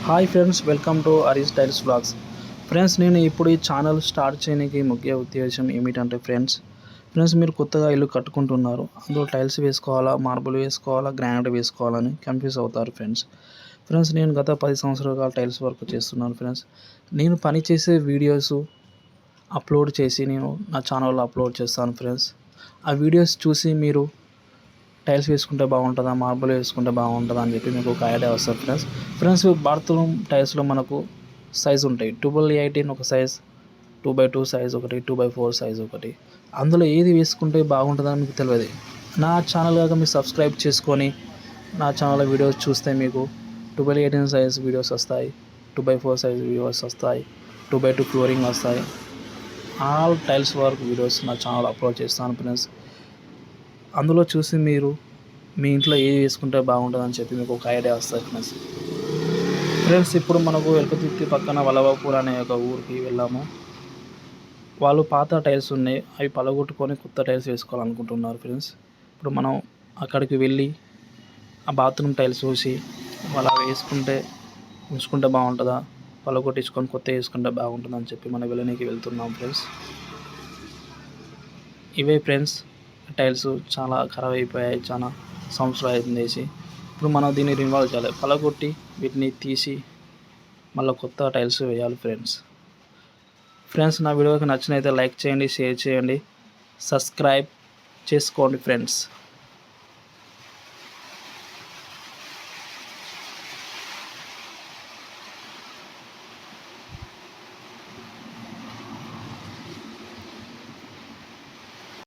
Hi friends, welcome to Harish tiles vlogs. Friends, నేను ఇప్పుడు ఈ ఛానల్ స్టార్ట్ చేయడానికి ముఖ్య ఉద్దేశం ఏమిటంటే ఫ్రెండ్స్ మీరు కొత్తగా ఇల్లు కట్టుకుంటున్నారు. అందులో టైల్స్ వేసుకోవాలా, మార్బుల్ వేసుకోవాలా, గ్రానైట్ వేసుకోవాలని కన్ఫ్యూజ్ అవుతారు ఫ్రెండ్స్ నేను గత 10 సంవత్సరాలుగా టైల్స్ వర్క్ చేస్తున్నాను ఫ్రెండ్స్. నేను పని చేసే వీడియోస్ అప్లోడ్ చేసి నేను నా ఛానల్లో అప్లోడ్ చేస్తాను ఫ్రెండ్స్. ఆ వీడియోస్ చూసి మీరు టైల్స్ వేసుకుంటే బాగుంటుందా, మార్బుల్ వేసుకుంటే బాగుంటుందా అని చెప్పి మీకు ఒక ఐడియా వస్తుంది ఫ్రెండ్స్ బాత్రూమ్ టైల్స్లో మనకు సైజు ఉంటాయి. 12x18 ఒక సైజ్, 2x2 సైజ్ ఒకటి, 2x4 సైజ్ ఒకటి. అందులో ఏది వేసుకుంటే బాగుంటుందని మీకు తెలియదు. నా ఛానల్ కాక మీరు సబ్స్క్రైబ్ చేసుకొని నా ఛానల్ వీడియోస్ చూస్తే మీకు 12x18 సైజ్ వీడియోస్ వస్తాయి, 2x4 సైజ్ వీడియోస్ వస్తాయి, 2x2 ఫ్లోరింగ్ వస్తాయి. ఆల్ టైల్స్ వర్క్ వీడియోస్ నా ఛానల్ అప్లోడ్ చేస్తాను ఫ్రెండ్స్. అందులో చూసి మీరు మీ ఇంట్లో ఏది వేసుకుంటే బాగుంటుందని చెప్పి మీకు ఒక ఐడియా వస్తుంది ఫ్రెండ్స్. ఇప్పుడు మనకు ఎలకతుర్తి పక్కన వలవాపూర్ అనే ఒక ఊరికి వెళ్ళాము. వాళ్ళు పాత టైల్స్ ఉన్నాయి, అవి పలగొట్టుకొని కొత్త టైల్స్ వేసుకోవాలనుకుంటున్నారు ఫ్రెండ్స్. ఇప్పుడు మనం అక్కడికి వెళ్ళి ఆ బాత్రూమ్ టైల్స్ చూసి అలా ఉంచుకుంటే బాగుంటుందా, పలగొట్టించుకొని కొత్త వేసుకుంటే బాగుంటుందా అని చెప్పి మనం వెళ్ళడానికి వెళ్తున్నాం ఫ్రెండ్స్. ఇవే ఫ్రెండ్స్, టైల్స్ చాలా ఖరాబ్ అయిపోయాయి, చాలా సంవత్సరాలు అవుతుంది వేసి. ఇప్పుడు మనం దీన్ని రివాల్వ్ చేయాలి, పలగొట్టి వీటిని తీసి మళ్ళీ కొత్త టైల్స్ వేయాలి ఫ్రెండ్స్. నా వీడియోకి నచ్చినైతే లైక్ చేయండి, షేర్ చేయండి, సబ్స్క్రైబ్ చేసుకోండి ఫ్రెండ్స్.